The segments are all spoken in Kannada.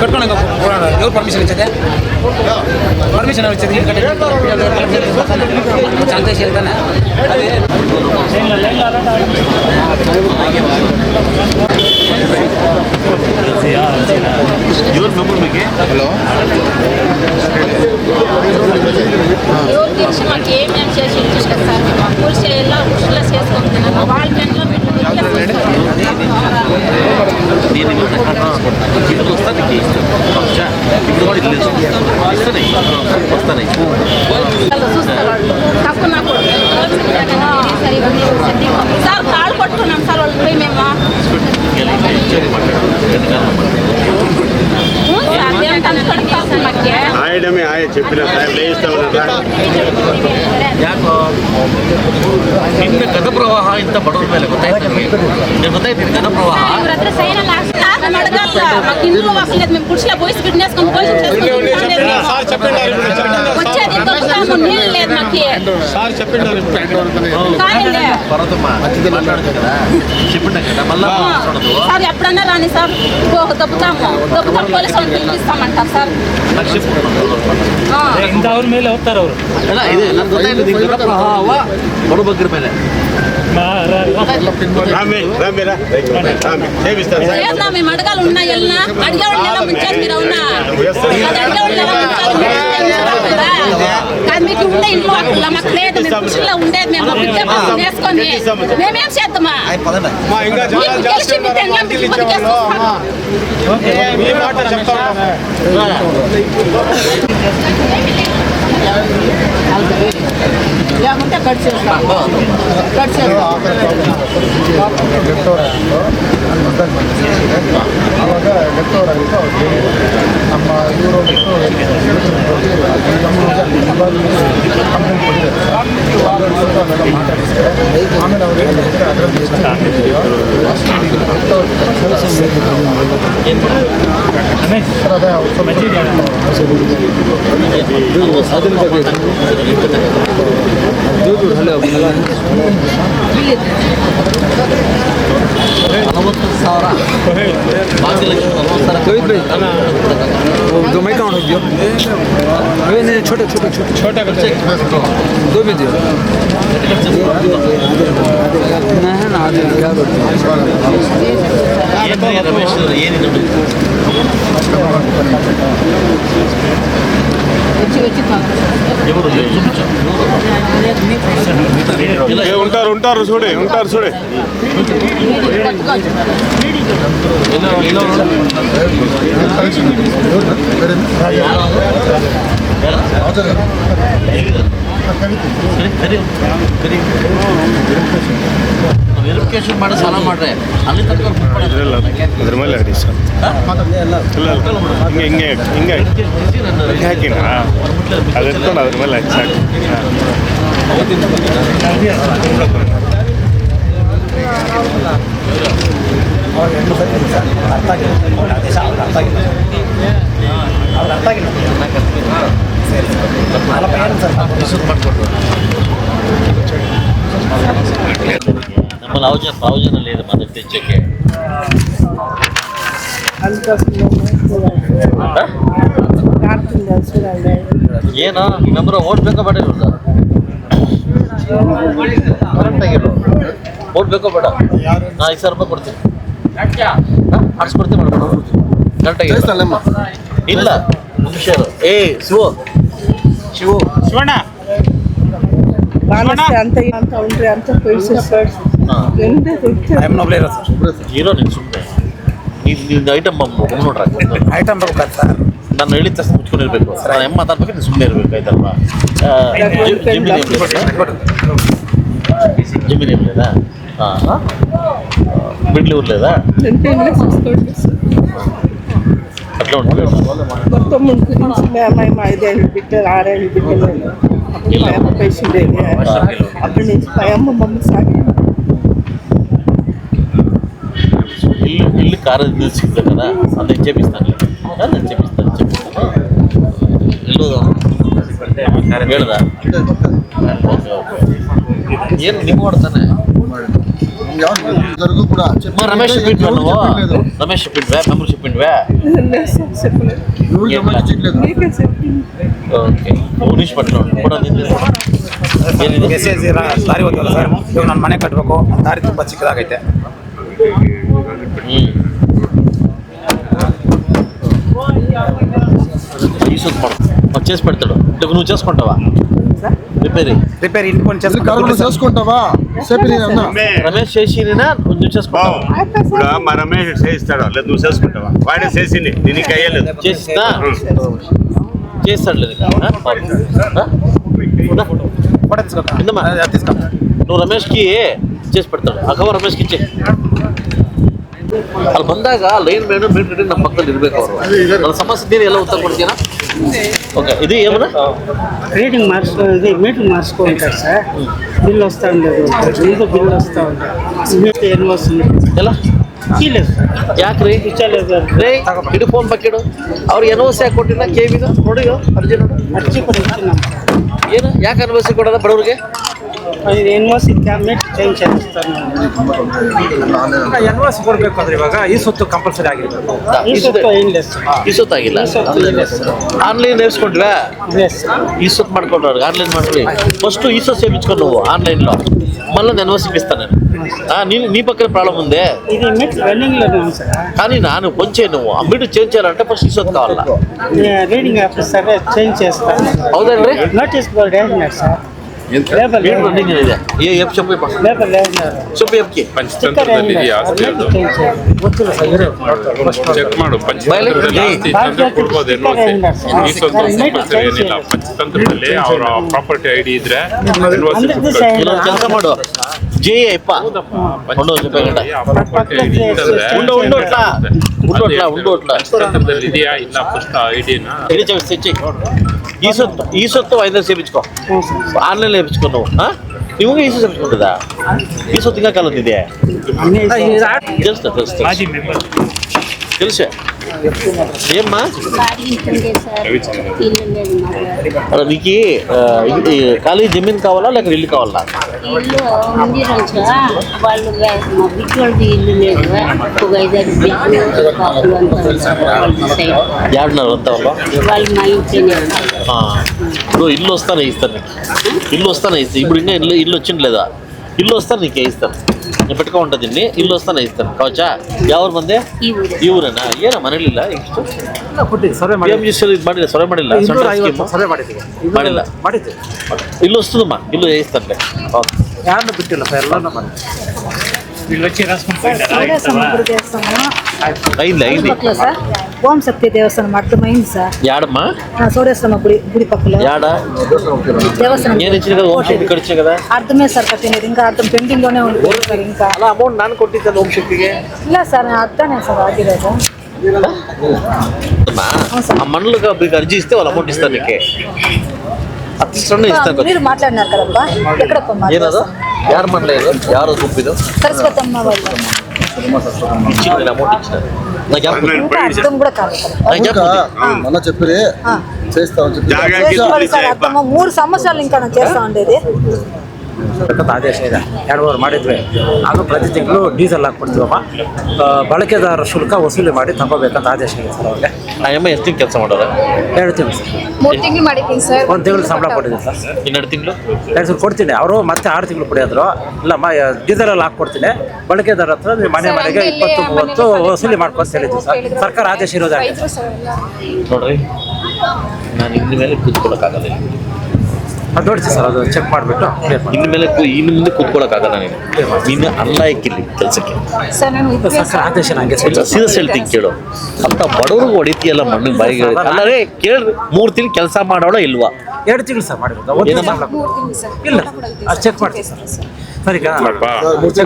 కట్టుకోండి ఎవరు పర్మిషన్ ఇచ్చేది పర్మిషన్ ఎవరు ఇచ్చేది సంతోష్ వెళ్తానా ఎవరు మెంబర్ మీకు హలో ఎవరు తీసి మాకు ఏమేమి చేసి ఇచ్చేసారు సార్ మేము పూలు చేయాలా ఊళ్ళో చేసుకుంటున్నాము వాళ్ళ టైంలో ఇప్పుడు వస్తాను ఇప్పుడు కూడా వస్తాయి తక్కువ నాకు సార్ కాళ్ళు పట్టుకున్నాం సార్ వాళ్ళు పోయి మేము ఆయడమే ఆయ చెప్పిన ಯಾಕೋ ನಿನ್ನ ಗತ ಪ್ರವಾಹ ಇಂಥ ಬಡವ್ರ ಮೇಲೆ ಗೊತ್ತಾಯ್ತು ನಿಮ್ಗೆ ಗೊತ್ತಾಯ್ತು ಗತ ಪ್ರವಾಹ ఇందులో అసలు మేము పురుషుల పోయి ఫిట్నెస్ నీళ్ళు లేదు మాకు సార్ ఎప్పుడన్నా రాని సార్ దొబ్బుతాము పోలీసు వాళ్ళు పిలిపిస్తామంటారు సార్ ಅವ್ರ ಮೇಲೆ ಹೋಗ್ತಾರೆ ಅವರು ಅಲ್ಲ ಇದೆ ನನ್ಗೆ ಗೊತ್ತಾಯ್ತು ನಿಮ್ಗೆ ಗತ ಪ್ರವಾಹ ಬಡ ಬಗ್ಗರ ಮೇಲೆ మేము అడగాలి ఉన్నా వెళ్ళినా అడిగేవాళ్ళు ముంచారు మీరు అవునా కానీ మీకు ఉండే ఇంట్లో అట్లా మాకు లేదు మేము పురుషుల్లో ఉండేది మేము వేసుకొని మేమేం చేద్దామా గెలిచి మీ లేకుంటే కట్ చేస్తాం ಆವಾಗ ಲೆಕ್ಕವರಾಗಿತ್ತು ನಮ್ಮ ಇವರು ಕಂಪ್ಲೇಂಟ್ ಕೊಟ್ಟಿದ್ದಾರೆ ಮಾತಾಡಿಸ್ತಾರೆ ಆಮೇಲೆ ಅವರು ಹೇಳಿದ್ರೆ ಅದರಲ್ಲಿ दो मैं काउंट हो गया नहीं छोटे छोटे छोटे छोटा दो भी दियो ना है ना क्या ರಮೇಶ್ ಏನಿದೆ ఉంటారు చూడే ವೆರಿಫಿಕೇಶನ್ ಮಾಡಿ ಸಾಲ ಮಾಡ್ರೆ ಅಲ್ಲಿ ತನಕ ಅದ್ರ ಮೇಲೆ ಹಿಂಗೆ ಹಾಕಿನ ಅದು ಎತ್ಕೊಂಡು ಅದ್ರ ಮೇಲೆ ಹಚ್ಚಾಕ ನಮ್ಮಲ್ಲಿ ಆಯೋಜನ లేదు మన తెచ్చಕ್ಕೆ ಏನೋ ಮೆಂಬರ್ ಓಟ್ ಬೇಕೋ ಬೇಡ ಸರ್ ಕರೆಕ್ಟಾಗಿರು ಓಟ್ ಬೇಕೋ ಬೇಡ ನಾ 5,000 ರೂಪಾಯಿ ಕೊಡ್ತೀನಿ ಆಡಿಸ್ಕೊಡ್ತೀನಿ ಮಾಡ್ಕೊಂಡು ಕರೆಕ್ಟಾಗಿ ಇಲ್ಲ ಮನುಷ್ಯರು ಶಿವಣ್ಣ ಅಂತ ಉಂಡ್ರಿ ಅಂತ ಹೀರೋ ನೀನು ಸುಮ್ಮನೆ ನೀನು ಐಟಮ್ ನೋಡ್ರ ಐಟಮ್ ಬೇಕಾದ ಸರ್ ನಾನು ಹೇಳಿದ ತಕ್ಷಣ ಮುಚ್ಕೊಂಡಿರ್ಬೇಕು ನಾನು ಎಮ್ಮ ಮಾತಾಡ್ಬೇಕು ನೀನು ಸುಮ್ಮನೆ ಇರ್ಬೇಕು ಆಯ್ತಲ್ವಾ ಜಮೀನು ఏం లేదా బిడ్లు ఊరు లేదా అట్లా ఉంటుంది మొత్తం మేము 5 బిడ్డలు 6 బిడ్డలు మా అమ్మ పేషెంట్ అప్పటి నుంచి మా అమ్మ మమ్మల్ని సాగి ఇల్లు కారు సిగ్గుతా కదా అందుకు చేపిస్తాను నేను చేపిస్తాను ఇల్లు ಹೇಳದಾ ಓಕೆ ಓಕೆ ಏನು ನಿಮ್ಮ ಮಾಡ್ತಾನೆ జరుగు కూడా రమేష్ చెప్పిండ్వా నువ్వు రమేష్ చెప్పిండ్వా మెంబర్షిప్ చెప్పిండ్వా ఎవరు గమనించట్లేదు ಓಕೆ ಉನೀಶ್ ಪಟ್ಲ ಕೂಡ ಎಸ್ ದಾರಿ ಹೋಗ್ತಲ್ಲ ಸರ್ ಇವಾಗ ನಾನು ಮನೆ ಕಟ್ಟಬೇಕು ದಾರಿ ತುಂಬ ಚಿಕ್ಕದಾಗೈತೆ ఈసొత్తు మాకు చేసి పెడతాడు ఇప్పుడు నువ్వు చేసుకుంటావా రిపేర్ ఇంటికొని చేసుకుంటావా రమేష్ చేసినా నువ్వు చేసుకుంటావా ఇప్పుడు మా రమేష్ చేయిస్తాడు లేదు నువ్వు చేసుకుంటావా వాడే చేసింది దీనికి అయ్యలేదు చేసిస్తా చేస్తాడు లేదు నువ్వు రమేష్కి చేసి పెడతాడు ಅಗವ ರಮೇಶ್ಗೆ ಇಚ್ಚೆ ಅಲ್ಲಿ ಬಂದಾಗ ಲೈನ್ ಮ್ಯಾನ್ ಮೀಟರ್ ನಮ್ಮ ಪಕ್ಕದಲ್ಲಿ ಇರಬೇಕು ಅವರು ನನ್ನ ಸಮಸ್ಯೆ ನೀನು ಎಲ್ಲ ಉತ್ತರ ಕೊಡ್ತೀರಾ ಓಕೆ ಇದು ಏಮన్నా రీడింగ్ మార్చుకో ఇది మీటర్ మార్చుకుంటారు సార్ బిల్ వస్తూ ఉండదు ಇದು బిల్ వస్తూ ఉంటుంది మీటర్ ಏನು వస్తుంది ಎಲ್ಲ ಕೀలేదు ಸರ್ ಯಾಕ್ರಿ ಇಚ್ಚలేదు ರೇ ಇಡು ಫೋನ್ ಬಕ್ಕಿಡು ಅವ್ರು ಎನ್ಒಸಿ ಯಾಕೆ ಕೊಟ್ಟಿಲ್ಲ ಕೇವಿಗ ನೋಡಿ ಅರ್ಜಿ ನೋಡು ಅರ್ಜಿ ಕೂಡ ಇಚ್ಚಿನಾಂ ಏನು ಯಾಕೆ ಎನ್ಒಸಿ ಕೊಡೋದ ಬಡವ್ರಿಗೆ ಅದು ಎನ್ಒಸಿ ಮೀಟರ್ ಚೇಂಜ್ చేస్తారు ಎನ್ಒಸಿ ಕೊಡಬೇಕು ಅಂದ್ರೆ ಇವಾಗ ಈ ಸೊತ್ತು ಕಂಪಲ್ಸರಿ ಆಗಿರಬೇಕು ಈ ಸೊತ್ತು ಏನ್ ಲೆಸ್ ಈ ಸೊತ್ತಾಗಿಲ್ಲ ಆನ್ಲೈನ್ ನೇರ್ಸ್ಕೊಂಡ್ವಾ ಲೆಸ್ ಈ ಸೊತ್ತು ಮಾಡ್ಕೊಂಡ್ರೆ ಆನ್ಲೈನ್ ಮಾಡ್ಕೊಳ್ಳಿ ಫಸ್ಟು ಈ ಸೊತ್ತು ಸೇವಿಸ್ಕೊಂಡು నువ్వు ఆన్లైన్లో మళ్ళీ ఎన్ఓసి ఇస్తాను నీ పక్కన ప్రాబ్లం ఉంది ఇది మీటర్ రన్నింగ్ లో ఉంది సార్ కానీ నేను కొంచెం నువ్వు ఆ మీటర్ చేంజ్ చేయాలంటే ఫస్ట్ ఈ సొత్తు కావాలా రీడింగ్ ఆఫీసర్ చేంజ్ చేస్తారు ಹೌದಲ್ರಿ నోటీస్ బోర్డు వేసినారు సార్ లేబర్ మీటర్ రన్నింగ్ ಇದೆ ಏ చెప్పు లేబర్ వేసినారు చెప్పు ಎಪ್కి పంచతంత్రದಲ್ಲಿ ಇದೆಯಾ ಗೊತ್ತಿಲ್ಲ ಸರ್ ಚೆಕ್ ಮಾಡು ಪಂಚತಂತ್ರದಲ್ಲಿ ಆಸ್ತಿ ಇತ್ತಂದ್ರೆ ಕೊಡ್ಬೋದು ಎನ್ಒಸಿ ಈ ಸ್ವಲ್ಪ ಕಂಪಲ್ಸರಿ ಏನಿಲ್ಲ ಪಂಚತಂತ್ರದಲ್ಲಿ ಅವರ ಪ್ರಾಪರ್ಟಿ ಐಡಿ ಇದ್ರೆ ಎನ್ಒಸಿ ಇನ್ನೊಂದು ಕೆಲಸ ಮಾಡು ಜೆ ಅಪ್ಪ ಪ್ರಾಪರ್ಟಿ ಐಡಿ ಇರ್ತದೆ ಪಂಚತಂತ್ರದಲ್ಲಿ ಇದೆಯಾ ಇಲ್ಲ ಫಸ್ಟ್ ಐಡಿನ ఈ సొత్తు ఐదు చేయించుకో ఆన్లైన్లో వేయించుకో నువ్వు నువ్వు ఈసీ చేయించుకుంటుందా ఈ సొత్తు ఇంకా కలదు ఇదే తెలుస్తా తెలుసా ఏమ్మా నీకు ఖాళీ జమీన్ కావాలా లేక ఇల్లు కావాలా ఇల్లు ఉంది రంచా వాళ్ళు బిడ్డోళ్ళది ఇల్లు లేదు ఒక 5-6 కాపులు అంతా ఏడున్నారు అంతా వాళ్ళు మా ఇంట్లోనే ఇప్పుడు ఇల్లు వస్తానే ఇస్తాను నీకు ఇల్లు వస్తానే ఇస్తాను ఇప్పుడు ఇంకా ఇల్లు వచ్చింది లేదా ఇల్లు వస్తాను నీకే ఇస్తాను నేను పెట్టుకో ఉంటుంది ఇల్లు వస్తానే ಇಸ್ತಾನೆ ಕಾವಚ್ಚಾ ಯಾವ ಮಂದೆ ಈ ಊರೇನಾ ಏನ ಮನೇಲಿಲ್ಲ ಇಷ್ಟು PMGC ಇದು ಮಾಡಿಲ್ಲ ಸರ್ವೆ ಮಾಡಿಲ್ಲ ಮಾಡಿಲ್ಲ ಇಲ್ಲು ವಸ್ತುದಮ್ಮ ಇಲ್ಲು ಇಸ್ತಾನೆ ಯಾರನ್ನ ಬಿಟ್ಟಿಲ್ಲ ಸರ್ ಎಲ್ಲನೂ ಮಾಡಿ ఐదు ఓం శక్తి దేవస్థానం అర్థమైంది సార్ యాడమ్మా సూర్యశ్రమ గుడి పక్కల యాడ దేవస్థానం నేను ఇచ్చిన కదా ఓం శక్తి ఇచ్చే కదా అర్థమే సార్ కట్టినది ఇంకా అర్థం పెండింగ్ లోనే ఉంది సార్ ఇంకా అలా అమౌంట్ ನಾನು ಕೊಟ್ಟಿದ್ದೆ ಓಂ ಶಕ್ತಿಗೆ ಇಲ್ಲ ಸರ್ ಅರ್ಥನೇ ಸರ್ ಆಗಿರೋದು ఆ మనులుగా మీకు అర్జీ ఇస్తే వాళ్ళు అమౌంట్ ఇస్తారు నీకే అతిష్టంగా ఇస్తాను మీరు మాట్లాడినారు కదబ్బా ఎక్కడ ಏನದು ಯಾರು ಮಾಡలేదు ಯಾರು ಗುಂಪಿದು సరస్వతమ్మ వాళ్ళు ఇచ్చిన అమౌంట్ ఇచ్చినారు నాకు ఇంకా అర్థం కూడా కాదు మొన్న చెప్పి చేస్తాం సార్ అర్థం 3 సంవత్సరాలు ఇంకా నేను చేస్తా ఉండేది ಆದೇಶ ಇದೆ 2 ಮಾಡಿದ್ವಿ ಅದು ಪ್ರತಿ ತಿಂಗಳು ಡೀಸೆಲ್ ಹಾಕ್ಕೊಡ್ತೀವಮ್ಮ ಬಳಕೆದಾರ ಶುಲ್ಕ ವಸೂಲಿ ಮಾಡಿ ತಗೋಬೇಕಂತ ಆದೇಶ ಇದೆ ಸರ್ ಅವ್ರಿಗೆ ಆ ಅಮ್ಮ ಎಷ್ಟು ಕೆಲಸ ಮಾಡೋದ 2 ತಿಂಗಳು ಸರ್ 3 ತಿಂಗಳು ಮಾಡಿದ್ದೀನಿ ಸರ್ 1 ತಿಂಗಳು ಸಂಬಳ ಕೊಟ್ಟಿದ್ದೀನಿ ಸರ್ 2 ತಿಂಗಳು 2 ತಿಂಗಳು ಕೊಡ್ತೀನಿ ಅವರು ಮತ್ತೆ 6 ತಿಂಗಳು ಕೊಡಿದ್ರು ಇಲ್ಲ ಡೀಸೆಲ್ ಎಲ್ಲ ಹಾಕ್ಕೊಡ್ತೀನಿ ಬಳಕೆದಾರ ಹತ್ರ ಮನೆಗೆ 20-30 ವಸೂಲಿ ಮಾಡ್ಕೊಂಡು ಹೇಳಿದ್ವಿ ಸರ್ ಸರ್ಕಾರ ಆದೇಶ ಇರೋದಾಗಿ ನೋಡ್ರಿ ನಾನು ಇನ್ನು ಮೇಲೆ ಕೂತ್ಕೊಳ್ಳೋಕ್ಕಾಗಲ್ಲ ಅದು ನೋಡಿ ಸರ್ ಅದು ಚೆಕ್ ಮಾಡಿಬಿಟ್ಟು ಇನ್ನು ಮುಂದೆ ಕೂತ್ಕೊಳ್ಳೋಕ್ಕಾಗಲ್ಲ ನೀನು ಅಲ್ಲ ಇಕ್ಕಿಲ್ಲ ಕೆಲಸಕ್ಕೆ ಸರ್ಕಾರ ಆದೇಶ ನಂಗೆ ಸೀರಿಯಸ್ ಹೇಳ್ತೀನಿ ಕೇಳು ಅಂತ ಬಡವ್ರಿಗೆ ಹೊಡಿತೀಯಲ್ಲ ಮಣ್ಣಿಗೆ ಬಾಯಿಗೆ ಅಲ್ಲ ರೇ ಕೇಳ್ರಿ 3 ತಿಂಗಳು ಕೆಲಸ ಮಾಡೋಣ ಇಲ್ವಾ 2 ತಿಂಗಳು ಸರ್ ಮಾಡಿರೋದು ಇಲ್ಲ ಅದು ಚೆಕ್ ಮಾಡ್ತೀವಿ ಸರ್ ಸರಿ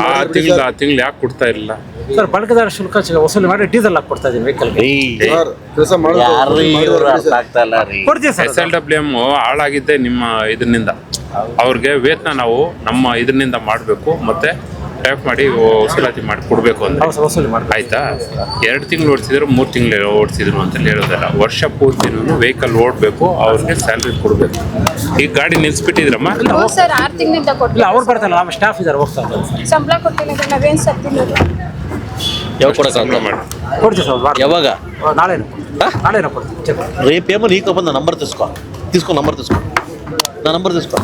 ಆ ತಿಂಗಳು ಯಾಕೆ ಕೊಡ್ತಾ ಇಲ್ಲ ಸರ್ ಬಳಕೆದಾರ ಶುಲ್ಕ ವಸೂಲಿ ಮಾಡಿ ಡೀಸೆಲ್ ಹಾಕಿ ಕೊಡ್ತಾ ಇದೀವಿ ವೆಹಿಕಲ್ಗೆ ಕೊಡ್ತೀವಿ ಸರ್ SLWM ಹಾಳಾಗಿದ್ದೆ ನಿಮ್ಮ ಇದರಿಂದ ಅವ್ರಿಗೆ ವೇತನ ನಾವು ನಮ್ಮ ಇದರಿಂದ ಮಾಡಬೇಕು ಮತ್ತೆ ಟ್ಯಾಪ್ ಮಾಡಿ ವಸೂಲಾತಿ ಮಾಡಿ ಕೊಡಬೇಕು ಅಂತ ವಸೂಲಿ ಮಾಡ್ಬೇಕು. ಆಯ್ತಾ. 2 ತಿಂಗಳು ಓಡಿಸಿದ್ರು 3 ತಿಂಗಳು ಓಡಿಸಿದ್ರು ಅಂತ ಹೇಳೋದಲ್ಲ, ವರ್ಷ ಪೂರ್ತಿನೂ ವೆಹಿಕಲ್ ಓಡಬೇಕು, ಅವ್ರಿಗೆ ಸ್ಯಾಲ್ರಿ ಕೊಡಬೇಕು. ಈಗ ಗಾಡಿ ನಿಲ್ಸ್ಬಿಟ್ಟಿದ್ರಮ್ಮ? ಸರ್ 6 ತಿಂಗಳಿಂದ ಇಲ್ಲ ಕೊಟ್ಟಿಲ್ಲ. ಅವ್ರು ಬರ್ತಾರಲ್ಲ, ನಮ್ಮ ಸ್ಟಾಫ್ ಇದ್ದಾರೆ, ಹೋಗ್ತಾ ಇದ್ದಾರೆ. ಸಂಬಳ ಕೊಟ್ಟಿಲ್ಲ, ನಾವೇನು ಸತ್ತಿಲ್ಲ. ಯಾವಾಗ ಕೊಡೋಕ್ಕಾಗಲ್ಲ? ಮಾಡಿ ಕೊಡ್ತೀವಿ ಸರ್, ಯಾವಾಗ? ನಾಳೆನೂ ಕೊಡ್ತೀವಿ. ಚೆಕ್ ಪೇಮೆಂಟ್ ಈಗ ಬಂದ ನಂಬರ್ ತಿಸ್ಕೊ ನಂಬರ್ ತಿಸ್ಕೊ.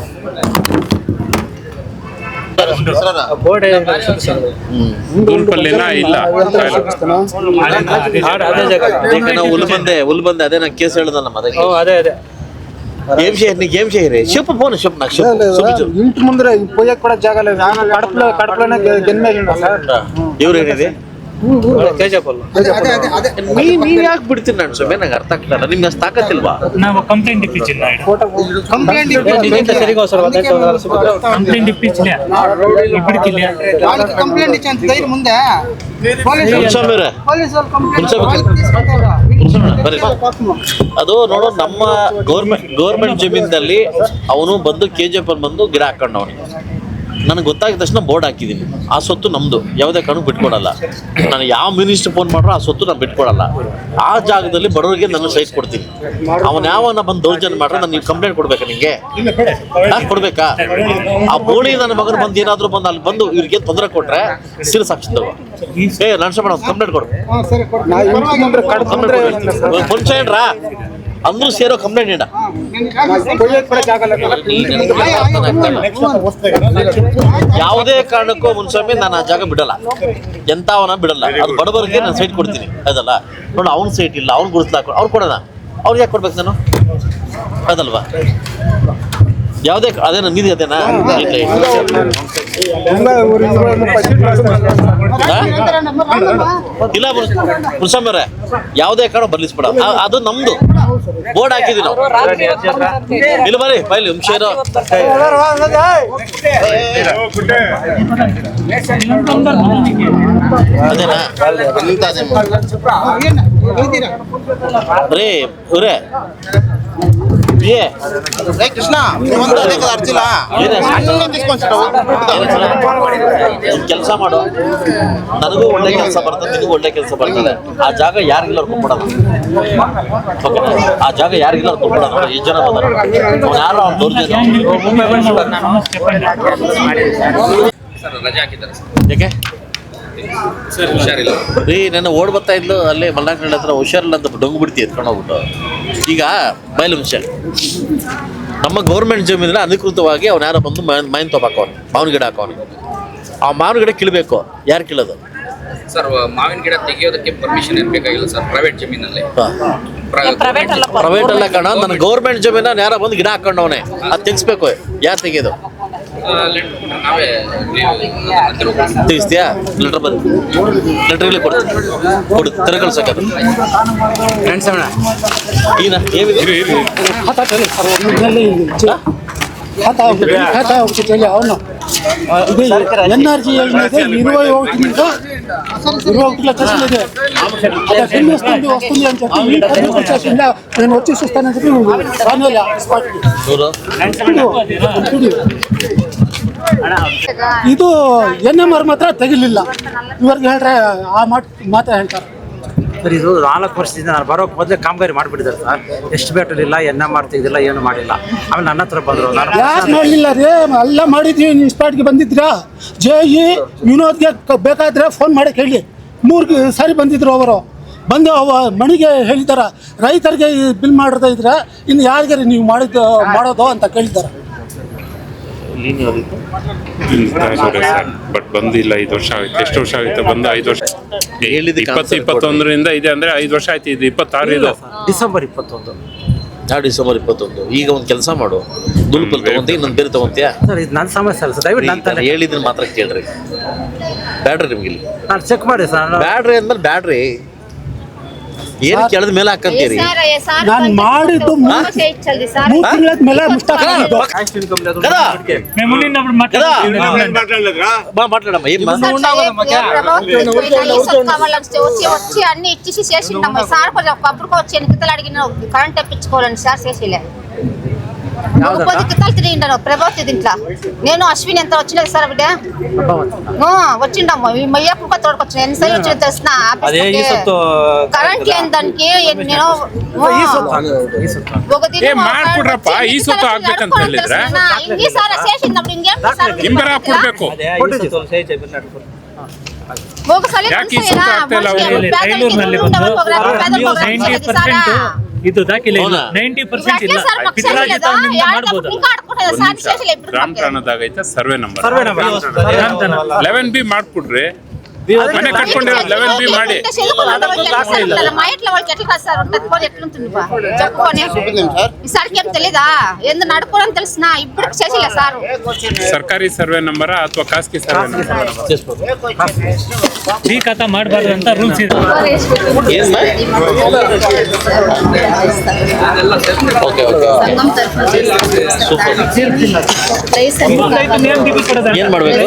ಗುಲ್ಪಲ್ಲಿನ ಇಲ್ಲ ಹುಲ್ ಬಂದೆ ಅದೇ ನಾನು ಕೇಸ್ ಹೇಳ್ದಲ್ಲಮ್ಮ. అదే ఏం చేయరే చెప్పు పోను చెప్పు నాకు ఇంటి ముందర పోయకు కూడా జాగా లేదు. కడపలోనే గెన్మేసిండు సార్. ఎవరు అనేది ನೀನ್ ಯಾಕೆ ಬಿಡ್ತೀನಿ ಸ್ವಾಮಿ? ನಂಗೆ ಅರ್ಥ ಆಗ್ತಲ್ಲ. ನಿಮ್ಗೆ ಅಷ್ಟು ತಾಕತ್ತಿಲ್ವಾ? ನಾವು ಕಂಪ್ಲೇಂಟ್ ಇಪ್ಪಿಸಿಲ್ಲ. ಕಂಪ್ಲೇಂಟ್ ಇಪ್ಪಿಸಿಲ್ಲ, ಬಿಡ್ತಿಲ್ಲ. ಕಂಪ್ಲೇಂಟ್ ಇಚ್ಚಂತ ಧೈರ್ಯ ಮುಂದೆ ಅದು ನೋಡು, ನಮ್ಮ ಗೌರ್ಮೆಂಟ್ ಜಮೀನಲ್ಲಿ ಅವನು ಬಂದು KGF ಬಂದು ಗಿಡ ಹಾಕೊಂಡು ಅವನಿಗೆ ನನಗೆ ಗೊತ್ತಾಗಿದ ತಕ್ಷಣ ಬೋರ್ಡ್ ಹಾಕಿದ್ದೀನಿ. ಆ ಸೊತ್ತು ನಮ್ಮದು, ಯಾವುದೇ ಕಾರಣಕ್ಕೆ ಬಿಟ್ಕೊಡಲ್ಲ. ನಾನು ಯಾವ ಮಿನಿಸ್ಟರ್ ಫೋನ್ ಮಾಡ್ರೋ ಆ ಸೊತ್ತು ನಾನು ಬಿಟ್ಕೊಡಲ್ಲ. ಆ ಜಾಗದಲ್ಲಿ ಬಡವರಿಗೆ ನಾನು ಸೈಟ್ ಕೊಡ್ತೀನಿ. ಅವನು ಯಾವನ್ನ ಬಂದು ದೌರ್ಜನ್ಯ ಮಾಡ್ರೆ ನಾನು ನೀವು ಕಂಪ್ಲೇಂಟ್ ಕೊಡ್ಬೇಕಾ? ನಿಮಗೆ ಕೊಡ್ಬೇಕಾ? ಆ ಬೋಳಿ ನನ್ನ ಮಗನ ಬಂದು ಏನಾದರೂ ಬಂದು ಅಲ್ಲಿ ಬಂದು ಇವ್ರಿಗೆ ತೊಂದರೆ ಕೊಟ್ರೆ ಸೀರಿಯಸ್ ಆಗ್ತವೆ. ಲಂಚ ಮಾಡೋ ಕಂಪ್ಲೇಂಟ್ ಕೊಡು. ಮುಂಚೆ ಏನ್ರಾ ಅಂದ್ರೂ ಸೇರೋ ಕಂಪ್ಲೇಂಟ್ ಏನ? ಯಾವುದೇ ಕಾರಣಕ್ಕೂ ಮುನ್ಸ್ವಾಮಿ ನಾನು ಆ ಜಾಗ ಬಿಡಲ್ಲ, ಎಂತವನ ಬಿಡಲ್ಲ. ಅದು ಬಡವರಿಗೆ ನಾನು ಸೈಟ್ ಕೊಡ್ತೀನಿ ಅದಲ್ಲ. ನೋಡಿ, ಅವ್ನ ಸೈಟ್ ಇಲ್ಲ, ಅವ್ನು ಗುರುಸ್ಲಾಕ ಅವ್ರು ಕೊಡೋಣ. ಅವ್ರಿಗೆ ಯಾಕೆ ಕೊಡ್ಬೇಕು ನಾನು? ಅದಲ್ವಾ? ಯಾವುದೇ ಅದೇನ ನಿಧಿ ಅದೇನಾ? ಇಲ್ಲ ಮುನ್ಸ್ವಾಮಿ ಅವರೇ, ಯಾವುದೇ ಕಾರಣ ಬರ್ಲಿಸ್ಬೇಡ. ಅದು ನಮ್ದು ಬೋರ್ಡ್ ಹಾಕಿದ್ವಿ ನಾವು. ಇಲ್ಲಿ ಬರ್ರಿ ಪೈಲಿ ಹುಮ್ಶೇರು. ಅದೇನಾ ರೀ ಇವ್ರೆ? ಕೆಲಸ ಮಾಡು, ನನಗೂ ಒಳ್ಳೆ ಕೆಲಸ ಬರ್ತದೆ, ನಿನಗೂ ಒಳ್ಳೆ ಕೆಲಸ ಬರ್ತದೆ. ಆ ಜಾಗ ಯಾರಿಗಿಲ್ಲ ಕೊಟ್ಬಿಡೋದು. ಆ ಜಾಗ ಯಾರಿಗಿಲ್ಲ ಕೊಟ್ಬಿಡೋದು. ಎಷ್ಟು ಜನ ಬಂದಾರ ಯಾರು ಅವ್ನು ದೌರ್ಜನ್ಯ ಯಾಕೆ ರೀ? ನನ್ನ ಓಡ್ ಬರ್ತಾ ಇದ್ಲು ಅಲ್ಲೇ ಮಲ್ನಾಕ್ನಳ್ಳಿ ಹತ್ರ, ಹುಷಾರಿಲ್ಲ ಅಂತ ಡೊಂಗು ಬಿಡ್ತಿ ಎತ್ಕೊಂಡು ಹೋಗ್ಬಿಟ್ಟು. ಈಗ ಬಯಲು ಹುಷಾರ್ ನಮ್ಮ ಗೌರ್ಮೆಂಟ್ ಜಮೀನಿನ ಅಧಿಕೃತವಾಗಿ ಅವ್ನು ಯಾರೋ ಬಂದು ಮೈನ್ ತೊಗೊಳಕವನು, ಮಾವಿನ ಗಿಡ ಹಾಕೋನು. ಆ ಮಾವಿನ ಗಿಡ ಕೀಳಬೇಕು. ಯಾರು ಕೀಳೋದು ಸರ್? ಮಾವಿನ ಗಿಡ ತೆಗೆಯೋದಕ್ಕೆ ಪರ್ಮಿಷನ್ ಇರಬೇಕಾಗಿಲ್ಲ ಸರ್, ಪ್ರೈವೇಟ್ ಜಮೀನಲ್ಲಿ. ಪ್ರೈವೇಟ್ ಅಲ್ಲ ಕಣ, ನನ್ನ ಗೌರ್ಮೆಂಟ್ ಜಮೀನ ಯಾರೋ ಬಂದು ಗಿಡ ಹಾಕೊಂಡವನೆ, ಅದು ತೆಗಿಸ್ಬೇಕು. ಯಾರು ತೆಗಿಯೋದು? ನಾವೇ ತೆಗಿಸ್ತೀಯಾ? ಲೆಟರ್ ಬಂದು ಲೆಟರ್ಗಳಿಗೆ ಕೊಡು ತರ ಕಳ್ಸೋದು. ಈಗ అవును ఎన్ఆర్జీ అయితే 21 కేసులు ఇది అది వస్తుంది అని చెప్పి నేను వచ్చి చూస్తానని చెప్పి ಇದು NMR ಮಾತ್ರ ತೆಗಿಲಿಲ್ಲ. ಇವ್ರಿಗೆ ಹೇಳ್ರೆ ಆ ಮಾತ್ರ ಹೇಳ್ತಾರೆ. ಸರ್, ಇದು 4 ವರ್ಷದಿಂದ ನಾನು ಬರೋಕೆ ಮೊದಲೇ ಕಾಮಗಾರಿ ಮಾಡಿಬಿಟ್ಟಿದ್ದಾರೆ ಸರ್. ಎಷ್ಟು ಬೇಟಲಿಲ್ಲ, NMR ತೆಗೆದಿಲ್ಲ, ಏನು ಮಾಡಿಲ್ಲ. ಆಮೇಲೆ ನನ್ನ ಹತ್ರ ಬಂದರು. ಯಾಕೆ ಮಾಡಲಿಲ್ಲ ರೀ? ಎಲ್ಲ ಮಾಡಿದ್ವಿ. ನೀವು ಸ್ಪಾಟ್ಗೆ ಬಂದಿದ್ರಾ? JE ವಿನೋದ್ಗೆ ಬೇಕಾದ್ರೆ ಫೋನ್ ಮಾಡಿ ಕೇಳಿ. 3 ಸಾರಿ ಬಂದಿದ್ರು ಅವರು. ಬಂದು ಮಣಿಗೆ ಹೇಳಿದಾರ, ರೈತರಿಗೆ ಬಿಲ್ ಮಾಡ್ತಾ ಇದ್ರೆ ಇನ್ನು ಯಾರಿಗಾರಿ ನೀವು ಮಾಡೋದು ಅಂತ ಕೇಳಿದ್ದಾರೆ. ಬಟ್ ಬಂದಿಲ್ಲ. 5 ವರ್ಷ ಆಗುತ್ತೆ. ಎಷ್ಟು ವರ್ಷ ಆಗುತ್ತೆ ಬಂದು? 5 ವರ್ಷ. 2021ರಿಂದ ಇದೆ ಅಂದ್ರೆ 5 ವರ್ಷ ಆಯ್ತು. ಇದು 26 ಇದು ಡಿಸೆಂಬರ್ 21. ಡಿಸೆಂಬರ್ 21. ಈಗ ಒಂದು ಕೆಲಸ ಮಾಡು, ದುಲ್ಪಲ್ ತಗೊಂತ ಇನ್ನೊಂದು ಬೇರೆ ತಗೊಂತೀಯಾ? ಸರ್, ಇದು ನನ್ನ ಸಮಸ್ಯೆ ಅಲ್ಲ ಸರ್, ದಯವಿಟ್ಟು ನಾನು ಹೇಳಿದ್ರೆ ಮಾತ್ರ ಕೇಳ್ರಿ. ಬ್ಯಾಡ್ರಿ ನಿಮ್ಗೆ ಇಲ್ಲಿ ನಾನು ಚೆಕ್ ಮಾಡಿ ಸರ್. ಬ್ಯಾಡ್ರಿ ಅಂದ್ಮೇಲೆ ಬ್ಯಾಡ್ರಿ ಏನು ಕೇಳಿದ ಮೇಲೆ ಹಾಕಂತೀರಿ? ನಾನು ಮಾಡಿದ್ದು 3 ತಿಂಗಳ ಮೇಲೆ వచ్చి అన్ని ఇచ్చేసి చేసిండమ్మ సార్. కొంచెం అప్పుడు వచ్చి ఎన్నికలు అడిగిన కరెంట్ తెప్పించుకోవాలండి సార్, చేసిలే. తింటాను ప్రభావతి దీంట్లో నేను అశ్విని ఎంత వచ్చినది సార్ బిడ్డ వచ్చిండమ్మ ఈ మయ్యప్ప తోడుకొచ్చిన ఎన్నిసార్లు వచ్చిన తెలిసిన కరెంట్ లేని దానికి నేను ಹಿಂಗೆ ಸಾರ ಸೇರಿಸಿದ್ದು ಹಿಂಗೆ ಇದು ದಾಖಲೆ 90% ಇಲ್ಲ ರಾಮತಾಣದಾಗ ಐತೆ ಸರ್ವೆ ನಂಬರ್ 11B ಮಾಡ್ಕೊಡ್ರಿ ಮನೆ ಕಟ್ಕೊಂಡಿರೋ 11B ಮಾಡಿ ಸರ್ಕಾರಿ ಸರ್ವೆ ನಂಬರ ಅಥವಾ ಖಾಸಗಿ ಸರ್ವೆ ನಂಬರ್ ಈ ಖಾತಾ ಮಾಡಬಾರ್ದು ಅಂತ ರೂಲ್ಸ್ ಇದೆ. ಏನ್ ಮಾಡ್ಬೇಕು?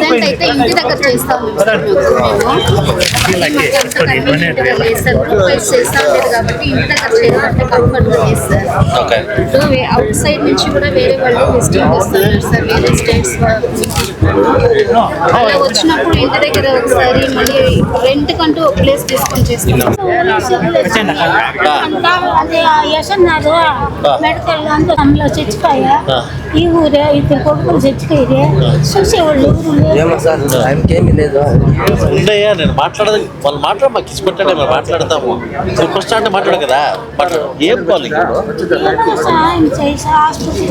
అవుట్ సైడ్ నుంచి కూడా వేరే వాళ్ళు విజిటింగ్ వస్తున్నారు సార్, వేరే స్టేట్స్ అలా వచ్చినప్పుడు ఇంటి దగ్గర ఒకసారి మళ్ళీ రెంట్ కంటూ ఒక ప్లేస్ తీసుకొని చేసుకుంటాం. యశన్నారు మెడికల్ అంతా తమలో చచ్చిపోయా ఈ ఊరే ఇద్దరు కొడుకులు చచ్చిపోయి చూసేవాళ్ళు ఉండయ్యా, నేను మాట్లాడదు వాళ్ళు మాట్లాడ మాకు ఇచ్చి పెట్టాడే మేము మాట్లాడతాము. సూపర్ స్టార్ అంటే మాట్లాడు కదా, ఏం కావాలి సహాయం చేసి ఆసుపత్రి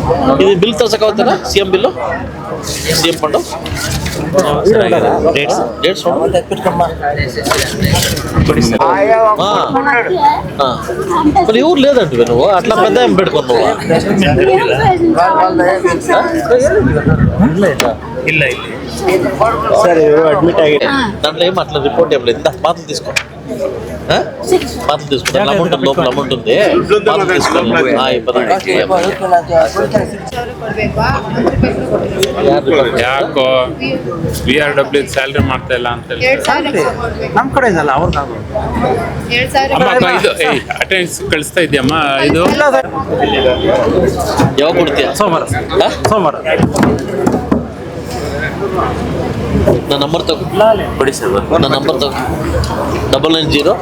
ఇది బిల్ తోసకవుతారా? సీఎం బిల్లు, సీఎం పండు డేట్స్ మరి ఎవరు లేదంటు నువ్వు అట్లా పెద్ద ఏం పెట్టుకున్నావు? ಇಲ್ಲ సరే అడ్మిట్ అయ్యి దాంట్లో ఏం అట్లా రిపోర్ట్ ఏం లేదు. పాత్రలు తీసుకో, పాత్రలు తీసుకో, అమౌంట్ లోపల అమౌంట్ ఉంది, పాత్రలు తీసుకోవాలి. ಯಾಕೋ VRW ಸ್ಯಾಲ್ರಿ ಮಾಡ್ತಾ ಇಲ್ಲ ಅಂತ ಹೇಳಿ ನಮ್ಮ ಕಡೆ ಇದಲ್ಲ ಅವ್ರ ಅಮ್ಮ ಇದು ಅಟೆಂಡೆನ್ಸ್ ಕಳಿಸ್ತಾ ಇದೆಯಮ್ಮ. ಇದು ಯಾವಾಗ ಕೊಡ್ತೀಯ? ಸೋಮವಾರ ನನ್ನ ನಂಬರ್ ತಗೋ ಕೊಡಿ ಸರ್. ನನ್ನ ನಂಬರ್ ತಗೋ 990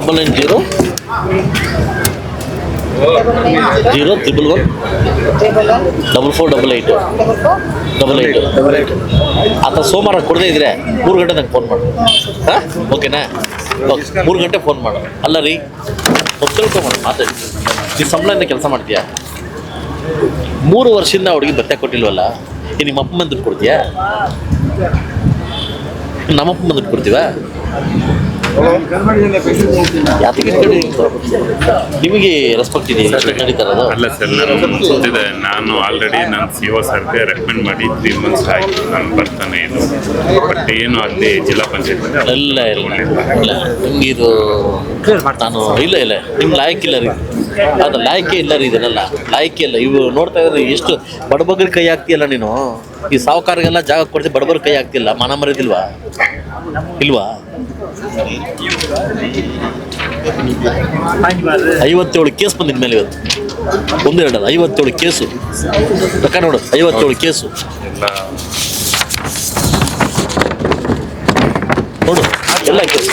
011 ಆತ ಸೋಮವಾರ ಕೊಡದೇ ಇದ್ರೆ 3 ಗಂಟೆ ನಂಗೆ ಫೋನ್ ಮಾಡು. ಹಾಂ ಓಕೆನಾ? ಓಕೆ 3 ಗಂಟೆ ಫೋನ್ ಮಾಡು. ಅಲ್ಲ ರೀ ತಿಳ್ಕೊಂಬ ಮಾತಾಡಿ. ನೀನು ಸಂಬಳದಿಂದ ಕೆಲಸ ಮಾಡ್ತೀಯಾ? 3 ವರ್ಷದಿಂದ ಹುಡುಗಿ ಭತ್ಯೆ ಕೊಟ್ಟಿಲ್ವಲ್ಲ, ನಿಮ್ಮ ಅಪ್ಪ ಬಂದು ದುಡ್ಡು ಕೊಡ್ತೀಯಾ? ನಮ್ಮಪ್ಪ ಬಂದು ದುಡ್ಡು ಕೊಡ್ತೀವಾ? ನಿಮಗೆ ರೆಸ್ಪೆಕ್ಟ್ ಇದೆ ನಡೀತಾರದು? ಅಲ್ಲ ಸರ್, ನನಗೆ ಗೊತ್ತಿದೆ. ನಾನು ಆಲ್ರೆಡಿ ನನ್ನ CO ಸರ್ಗೆ ರೆಕಮೆಂಡ್ ಮಾಡಿ 3 ಮಂತ್ಸ್ ಆಯಿತು. ನಾನು ಬರ್ತಾನೆ ಇದು ಬಟ್ ಏನು ಅಲ್ಲಿ ಜಿಲ್ಲಾ ಪಂಚಾಯತ್ ಇಲ್ಲ ನಿಮ್ಗೆ ಇದು ನಾನು ಇಲ್ಲ ನಿಮ್ಗೆ ಲಾಯಕ್ ಇಲ್ಲ ರೀ, ಅದು ಲಾಯಕೇ ಇಲ್ಲ ರೀ, ಇದನ್ನೆಲ್ಲ ಲಾಯಕೇ ಇಲ್ಲ. ಇವು ನೋಡ್ತಾ ಇದ್ರೆ ಎಷ್ಟು ಬಡಬಗ್ರ ಕೈ ಹಾಕ್ತಿಯಲ್ಲ ನೀನು. ಈ ಸಾವುಕಾರಿಗೆಲ್ಲ ಜಾಗ ಕೊಡ್ತೀವಿ, ಬಡಬಗ್ರ ಕೈ ಹಾಕ್ತಿಲ್ಲ. ಮನ ಮರಿದಿಲ್ವಾ? ಇಲ್ವಾ? 57 ಕೇಸ್ ಬಂದಿದ ಮೇಲೆ ಇವತ್ತು, 1 2 57 ಕೇಸು ಲೆಕ್ಕ ನೋಡು. 57 ಕೇಸು ನೋಡು, ಎಲ್ಲ ಕೇಸು.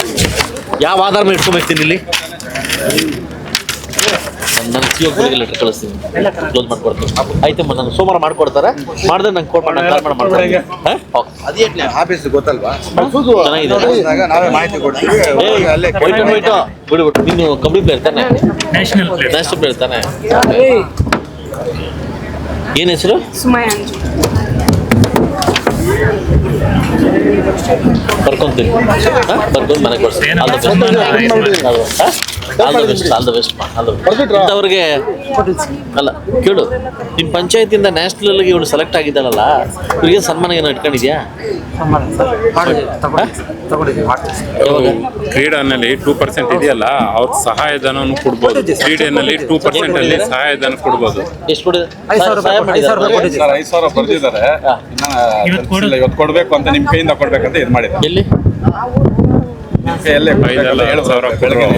ಯಾವ ಆಧಾರ ಮೇಲೆ ಇಟ್ಕೊಂಡ್ಬರ್ತೀನಿ ಇಲ್ಲಿ? ನಾನು CO ಲೆಟರ್ ಕಳಿಸ್ತೀನಿ, ಕ್ಲೋಸ್ ಮಾಡ್ಕೊಡ್ತೀನಿ. ಆಯ್ತಮ್ಮ, ನಾನು ಸೋಮವಾರ ಮಾಡ್ಕೊಡ್ತಾರೆ. ಮಾಡಿದ್ರೆ ನಂಗೆ ಕಾಲ್ ಮಾಡ್ಕೊಡ್ತೀನಿ. ಆಫೀಸ್ ಗೊತ್ತಲ್ವಾ? ಚೆನ್ನಾಗಿದೆ. ನಾವೇ ಮಾಹಿತಿ ಕೊಡ್ತೀವಿ. ಬಿಡ್ಬಿಟ್ಟು ನೀನು ಕಬಡ್ಡಿ ಪ್ಲೇಯರ್ ತಾನೆ? ನ್ಯಾಷನಲ್ ಪ್ಲೇಯರ್ ತಾನೆ? ಏನು ಹೆಸರು? ಬರ್ಕೊಂತೀನಿ, ಬರ್ಕೊಂಡು ಮನೆಗೆ ಕೊಡ್ತೀನಿ. All the best. ಇಂಥವ್ರಿಗೆ ಅಲ್ಲ ಕೇಳು, ನಿಮ್ಮ ಪಂಚಾಯತಿಂದ ನ್ಯಾಷನಲ್ಗೆ ಇವಳು ಸೆಲೆಕ್ಟ್ ಆಗಿದ್ದಾಳಲ್ಲ, ಇವ್ರಿಗೆ ಸನ್ಮಾನ ಏನೋ ಇಟ್ಕೊಂಡಿದ್ಯಾ? ಯಾವಾಗ? ಕ್ರೀಡಾನಲ್ಲಿ 2% ಇದೆಯಲ್ಲ, ಅವ್ರ ಸಹಾಯಧನವನ್ನು ಕೊಡ್ಬೋದು. ಕ್ರೀಡೆನಲ್ಲಿ 2% ಅಲ್ಲಿ ಸಹಾಯಧನ ಕೊಡ್ಬೋದು. ಎಷ್ಟು ಕೊಡಿದೆ? 5,000 ಬರ್ದಿದ್ದಾರೆ. ಇವತ್ತು ಕೊಡ್ಬೇಕು ಅಂತ ನಿಮ್ ಕೈಯಿಂದ ಕೊಡ್ಬೇಕಂತ ಇದು ಮಾಡಿದ್ದಾರೆ. ಎಲ್ಲಿ? 5,000 ಕೊಡ್ಬೋದು.